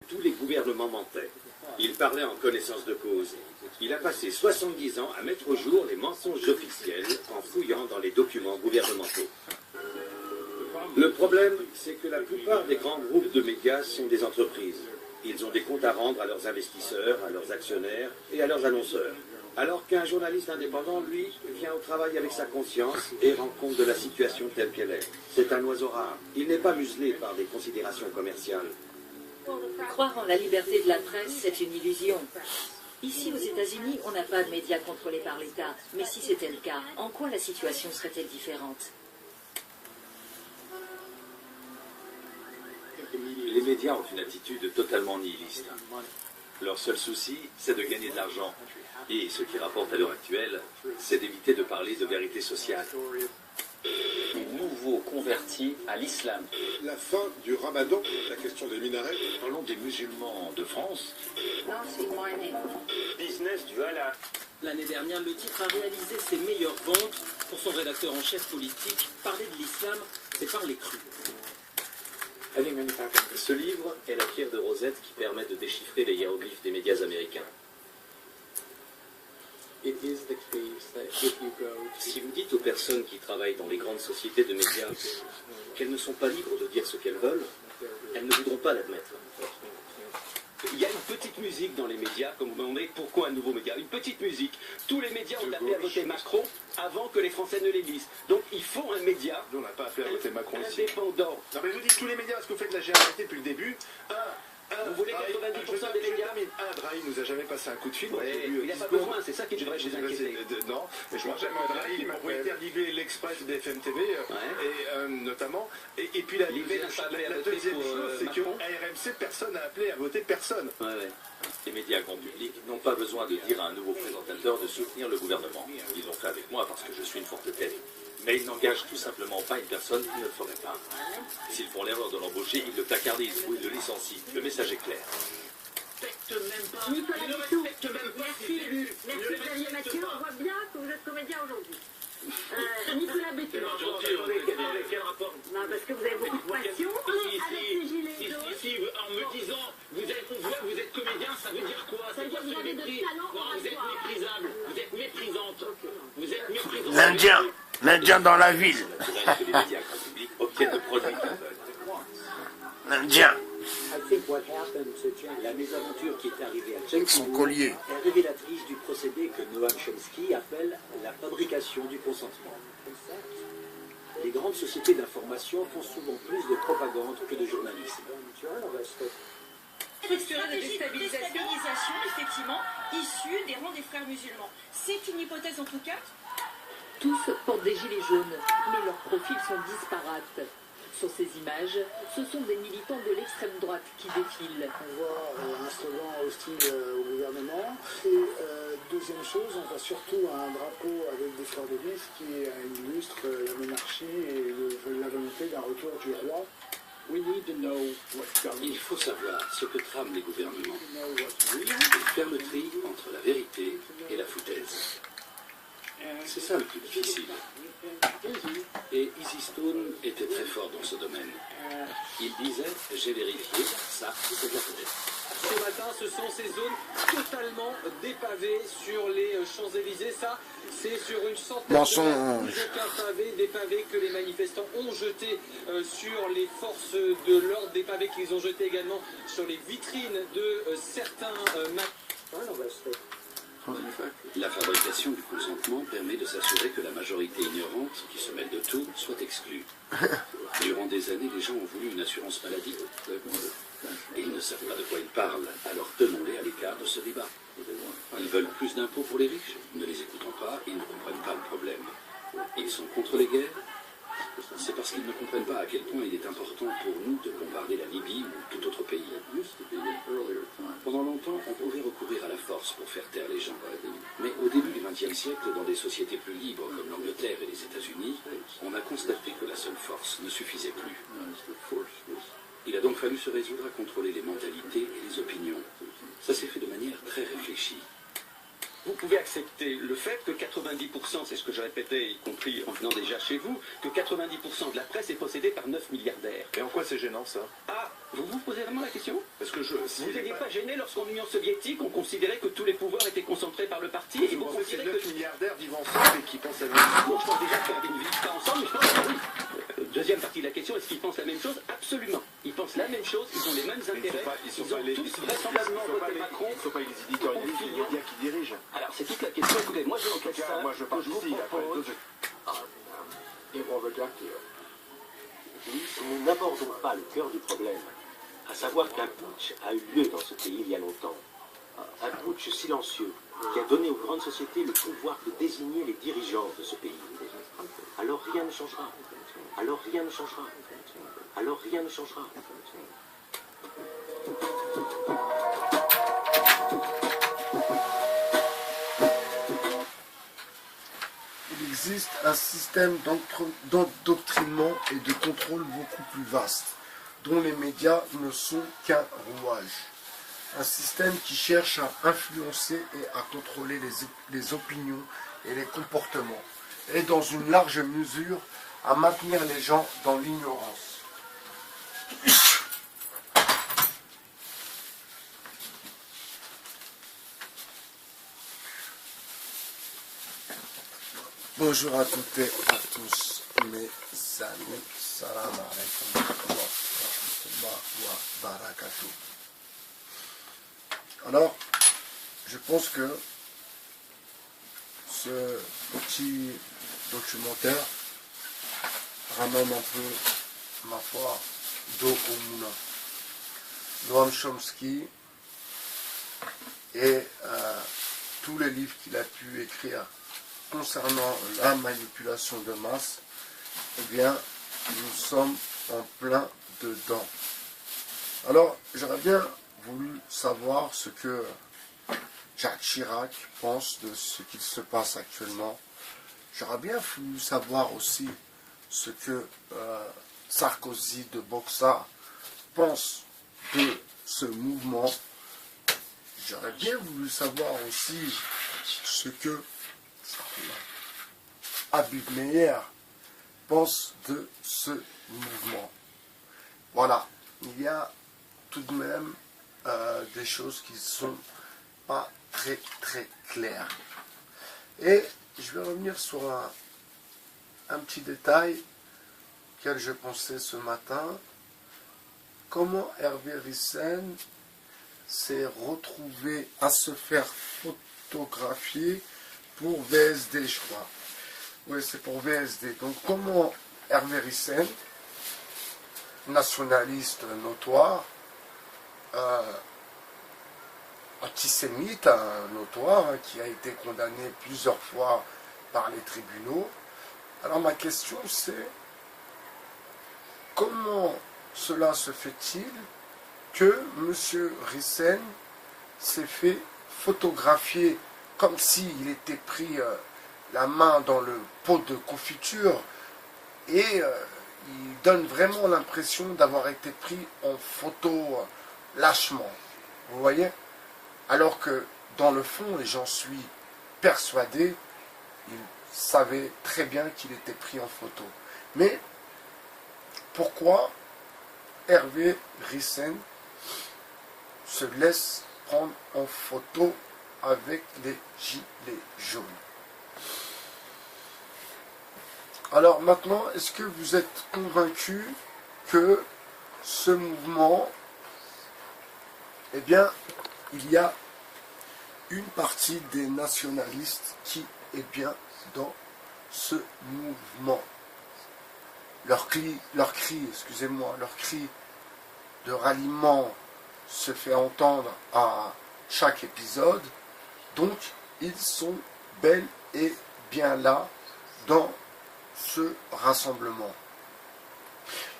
tous les gouvernements mentaient. Il parlait en connaissance de cause. Il a passé 70 ans à mettre au jour les mensonges officiels en fouillant dans les documents gouvernementaux. Le problème, c'est que la plupart des grands groupes de médias sont des entreprises. Ils ont des comptes à rendre à leurs investisseurs, à leurs actionnaires et à leurs annonceurs. Alors qu'un journaliste indépendant, lui, vient au travail avec sa conscience et rend compte de la situation telle qu'elle est. C'est un oiseau rare. Il n'est pas muselé par des considérations commerciales. Croire en la liberté de la presse, c'est une illusion. Ici, aux États-Unis, on n'a pas de médias contrôlés par l'État. Mais si c'était le cas, en quoi la situation serait-elle différente? Les médias ont une attitude totalement nihiliste. Leur seul souci, c'est de gagner de l'argent. Et ce qui rapporte à l'heure actuelle, c'est d'éviter de parler de vérité sociale. Nouveau converti à l'islam. La fin du ramadan, la question des minarets. Parlons des musulmans de France. Business du halal. L'année dernière, le titre a réalisé ses meilleures ventes. Pour son rédacteur en chef politique, parler de l'islam, c'est parler cru. Ce livre est la pierre de Rosette qui permet de déchiffrer les hiéroglyphes des médias américains. Si vous dites aux personnes qui travaillent dans les grandes sociétés de médias qu'elles ne sont pas libres de dire ce qu'elles veulent, elles ne voudront pas l'admettre. Il y a une petite musique dans les médias, comme vous me demandez, pourquoi un nouveau média? Une petite musique. Tous les médias ont appelé à voter Macron avant que les Français ne l'élisent. Donc il faut un média. Nous, on n'a pas appelé à voter Macron ici. Indépendant. Non, mais je vous dis, tous les médias, parce que vous faites de la généralité depuis le début. Vous voulez 90% des médias? Drahi nous a jamais passé un coup de fil. Il n'a pas besoin, c'est ça qui devrait vous inquiéter. Non, mais je crois jamais Drahi, propriétaire d'IV l'Express BFM TV, et notamment. Et puis la deuxième chose, c'est que RMC, personne n'a appelé à voter personne. Les médias grand public n'ont pas besoin de dire à un nouveau présentateur de soutenir le gouvernement. Ils l'ont fait avec moi parce que je suis une forte tête. Mais ils n'engagent tout simplement pas une personne qui ne le ferait pas. S'ils font l'erreur de l'embaucher, ils le placardisent ou ils le licencient. Le message est clair. Nicolas Bessou, merci Xavier Mathieu, on voit bien que vous êtes comédien aujourd'hui. Nicolas Bessou. Quel rapport? Non, parce que vous avez beaucoup de passion, avec ces gilets jaunes. En me disant, vous êtes comédien, ça veut dire quoi? Ça veut dire que vous avez de talent Vous êtes méprisable, vous êtes méprisante. Vous êtes méprisante. L'Indien dans la ville. C'est naturel que les médias grand public obtiennent le produit qu'ils veulent. L'Indien. La mésaventure qui est arrivée à Tchèque Son collier. est révélatrice du procédé que Noam Chomsky appelle la fabrication du consentement. Les grandes sociétés d'information font souvent plus de propagande que de journalisme. Une stratégie de déstabilisation, effectivement, issue des rangs des frères musulmans. C'est une hypothèse en tout cas. Tous portent des gilets jaunes, mais leurs profils sont disparates. Sur ces images, ce sont des militants de l'extrême droite qui défilent. On voit un slogan hostile au gouvernement. Et deuxième chose, on voit surtout un drapeau avec des fleurs de lys qui illustre la monarchie et la volonté d'un retour du roi. Il faut savoir ce que trament les gouvernements. Faire le tri entre la vérité et la foutaise. C'est ça le plus difficile. Et Easy Stone était très fort dans ce domaine. Il disait, j'ai vérifié, ça c'est de la foutaise. Ce matin, ce sont ces zones totalement dépavées sur les Champs-Élysées. Ça, c'est sur une centaine de pavés, des pavés que les manifestants ont jetés sur les forces de l'ordre, des pavés qu'ils ont jetés également sur les vitrines de certains La fabrication du consentement permet de s'assurer que la majorité ignorante, qui se mêle de tout, soit exclue. Durant des années, les gens ont voulu une assurance maladie. Et ils ne savent pas de quoi ils parlent, alors tenons-les à l'écart de ce débat. Ils veulent plus d'impôts pour les riches. Ne les écoutons pas, ils ne comprennent pas le problème. Ils sont contre les guerres. C'est parce qu'ils ne comprennent pas à quel point il est important pour nous de bombarder la Libye ou tout autre pays. Pendant longtemps, on pouvait recourir à la force pour faire taire les gens. Mais au début du XXe siècle, dans des sociétés plus libres comme l'Angleterre et les États-Unis, on a constaté que la seule force ne suffisait plus. Il a donc fallu se résoudre à contrôler les mentalités et les opinions. Ça s'est fait de manière très réfléchie. vous pouvez accepter le fait que 90%, c'est ce que je répétais, y compris en venant déjà chez vous, que 90% de la presse est possédée par 9 milliardaires. Et en quoi c'est gênant ça? Ah, vous vous posez vraiment la question? Parce que vous n'étiez pas gêné lorsqu'en Union soviétique, on considérait que tous les pouvoirs étaient concentrés par le parti, et vous considérez considérez que 9 milliardaires vivent ensemble et qui pensent à la même chose? Non, je pense déjà qu'ils ne vivent pas ensemble, mais je pense que oui. Deuxième partie de la question, est-ce qu'ils pensent la même chose? Absolument. Ils pensent la même chose, ils ont les mêmes intérêts, ils ont tous vraisemblablement voté Macron. Il ne faut pas les éditorialistes des médias qui dirigent. Alors c'est toute la question. Écoutez, moi j'ai une question. Moi je parle ici, après d'autres. Si nous n'abordons pas le cœur du problème, à savoir qu'un putsch a eu lieu dans ce pays il y a longtemps, un putsch silencieux qui a donné aux grandes sociétés le pouvoir de désigner les dirigeants de ce pays, alors rien ne changera. Alors rien ne changera. Alors rien ne changera. Il existe un système d'endoctrinement et de contrôle beaucoup plus vaste, dont les médias ne sont qu'un rouage. Un système qui cherche à influencer et à contrôler les opinions et les comportements, et dans une large mesure à maintenir les gens dans l'ignorance. Bonjour à toutes et à tous mes amis, salam alaikum wa rahmatullahi wa barakatuh. Alors, je pense que ce petit documentaire ramène un peu, ma foi, d'eau au moulin. Noam Chomsky et tous les livres qu'il a pu écrire concernant la manipulation de masse, eh bien, nous sommes en plein dedans. Alors, j'aurais bien voulu savoir ce que Jacques Chirac pense de ce qu'il se passe actuellement. J'aurais bien voulu savoir aussi ce que Sarkozy de Boxa pense de ce mouvement. J'aurais bien voulu savoir aussi ce que Habib Meyer pense de ce mouvement. Voilà, il y a tout de même des choses qui ne sont pas très claires. Et je vais revenir sur un petit détail auquel je pensais ce matin. Comment Hervé Ryssen s'est retrouvé à se faire photographier pour VSD, je crois. Oui, c'est pour VSD. Donc comment Hervé Ryssen, nationaliste notoire, antisémite notoire, qui a été condamné plusieurs fois par les tribunaux. Alors ma question c'est, comment cela se fait-il que M. Ryssen s'est fait photographier comme s'il était pris la main dans le pot de confiture et il donne vraiment l'impression d'avoir été pris en photo lâchement. Vous voyez? Alors que dans le fond, et j'en suis persuadé, il savait très bien qu'il était pris en photo. Mais pourquoi Hervé Ryssen se laisse prendre en photo avec les gilets jaunes? Alors maintenant, est-ce que vous êtes convaincu que ce mouvement, eh bien, il y a une partie des nationalistes qui est bien dans ce mouvement. Leur cri de ralliement se fait entendre à chaque épisode, donc ils sont bel et bien là dans ce rassemblement.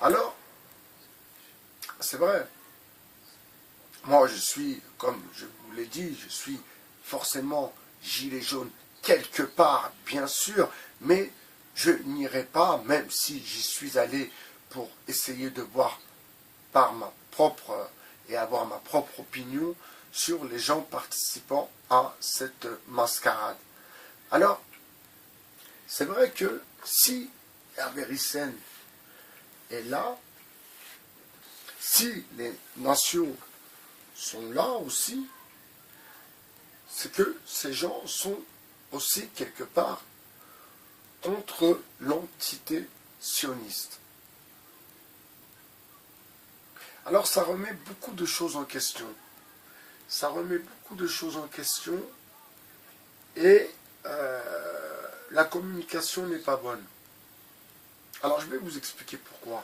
Alors, c'est vrai, moi je suis, comme je vous l'ai dit, je suis forcément gilet jaune quelque part, bien sûr, mais je n'irai pas, même si j'y suis allé pour essayer de voir par ma propre et avoir ma propre opinion sur les gens participant à cette mascarade. Alors, c'est vrai que si Hervé Ryssen est là, si les nations sont là aussi, c'est que ces gens sont aussi quelque part contre l'entité sioniste. Alors ça remet beaucoup de choses en question. Ça remet beaucoup de choses en question et la communication n'est pas bonne. Alors je vais vous expliquer pourquoi.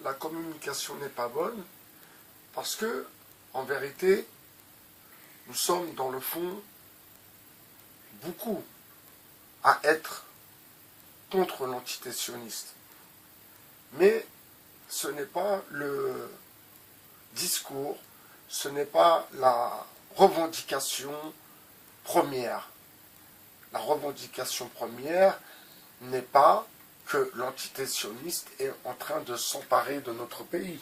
La communication n'est pas bonne parce que, en vérité, nous sommes dans le fond beaucoup à être contre l'entité sioniste. Mais ce n'est pas le discours, ce n'est pas la revendication première. La revendication première n'est pas que l'entité sioniste est en train de s'emparer de notre pays.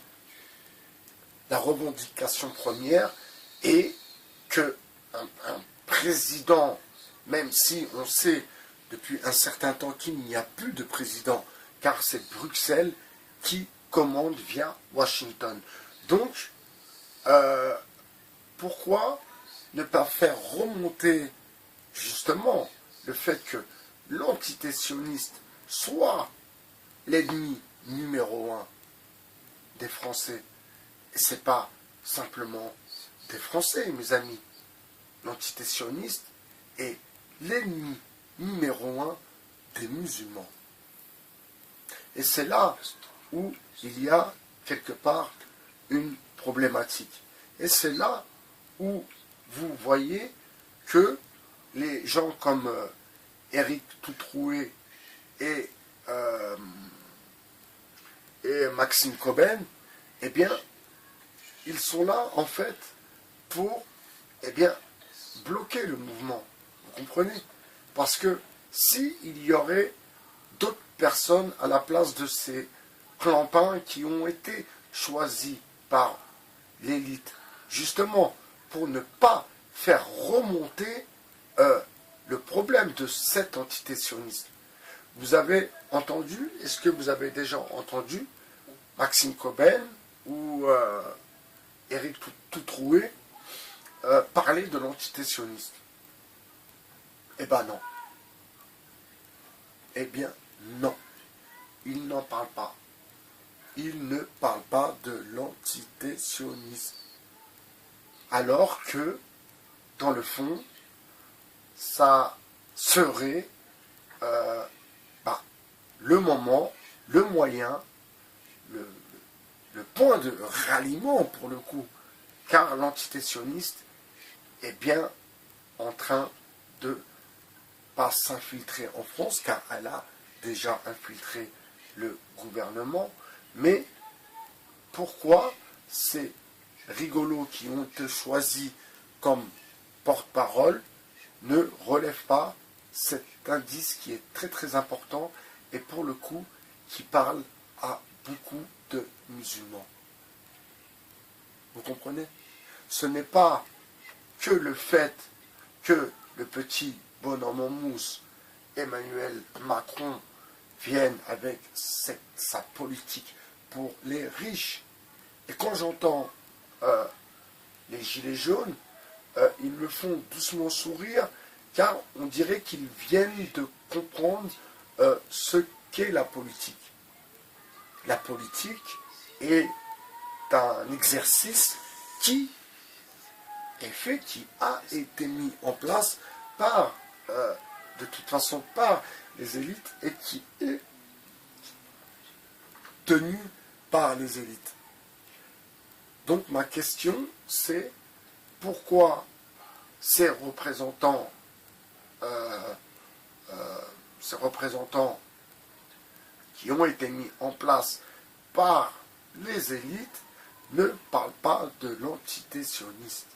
La revendication première est que un président, même si on sait depuis un certain temps qu'il n'y a plus de président, car c'est Bruxelles qui commande via Washington. Donc, pourquoi ne pas faire remonter justement le fait que l'entité sioniste soit l'ennemi numéro 1 des Français? Et ce n'est pas simplement des Français, mes amis. L'entité sioniste est l'ennemi numéro 1 des musulmans. Et c'est là où il y a quelque part une problématique. Et c'est là où vous voyez que les gens comme Éric Toutroué et Maxime Coben, eh bien, ils sont là, en fait, pour, eh bien, bloquer le mouvement. Vous comprenez? Parce que s'il y aurait d'autres personnes à la place de ces clampins qui ont été choisis par l'élite, justement, pour ne pas faire remonter le problème de cette entité sioniste. Vous avez entendu, est-ce que vous avez déjà entendu Maxime Coben ou Éric Toutroué parler de l'entité sioniste? Eh bien non. Eh bien non. Ils n'en parlent pas. Ils ne parlent pas de l'entité sioniste. Alors que, dans le fond, ça serait le moment, le moyen, le point de ralliement pour le coup, car l'entité sioniste est bien en train de pas s'infiltrer en France, car elle a déjà infiltré le gouvernement, mais pourquoi ces rigolos qui ont été choisis comme porte-parole ne relèvent pas cet indice qui est très très important et pour le coup qui parle à beaucoup de musulmans. Vous comprenez? Ce n'est pas que le fait que le petit bonhomme en mousse, Emmanuel Macron, vienne avec sa politique pour les riches. Et quand j'entends les gilets jaunes, ils me font doucement sourire, car on dirait qu'ils viennent de comprendre ce qu'est la politique. La politique est un exercice qui est fait, qui a été mis en place par, de toute façon, par les élites et qui est tenu par les élites. Donc ma question, c'est pourquoi ces représentants qui ont été mis en place par les élites ne parlent pas de l'entité sioniste.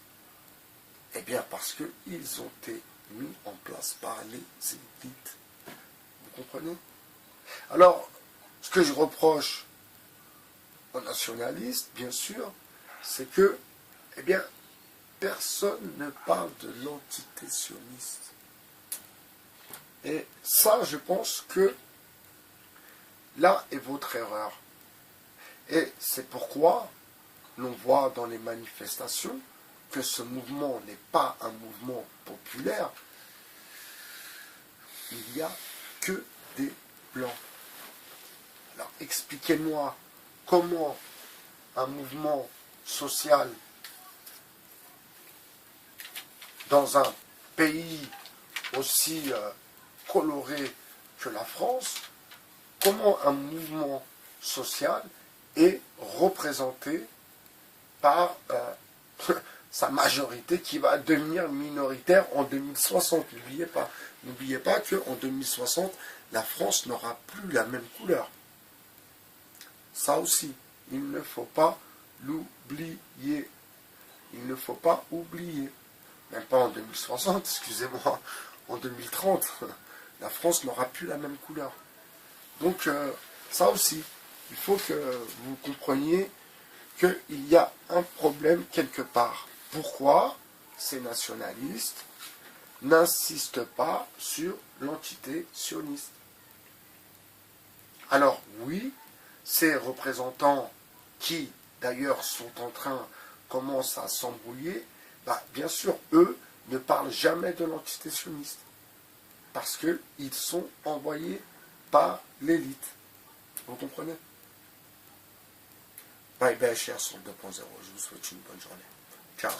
Eh bien parce qu'ils ont été mis en place par les élites. Vous comprenez? Alors, ce que je reproche aux nationalistes, bien sûr, c'est que, eh bien, personne ne parle de l'entité sioniste. Et ça, je pense que là est votre erreur. Et c'est pourquoi l'on voit dans les manifestations que ce mouvement n'est pas un mouvement populaire. Il n'y a que des blancs. Alors expliquez-moi comment un mouvement social dans un pays aussi coloré que la France, comment un mouvement social est représenté par sa majorité qui va devenir minoritaire en 2060. N'oubliez pas qu'en 2060, la France n'aura plus la même couleur. Ça aussi, il ne faut pas l'oublier. Il ne faut pas oublier. Même pas en 2060, excusez-moi, en 2030, la France n'aura plus la même couleur. Donc, ça aussi, il faut que vous compreniez qu'il y a un problème quelque part. Pourquoi ces nationalistes n'insistent pas sur l'entité sioniste? Alors, oui, ces représentants qui, d'ailleurs, commencent à s'embrouiller, bien sûr, eux ne parlent jamais de l'entité sioniste. Parce qu'ils sont envoyés par l'élite. Vous comprenez? Bye bye, chers sur 2.0. Je vous souhaite une bonne journée. Ciao.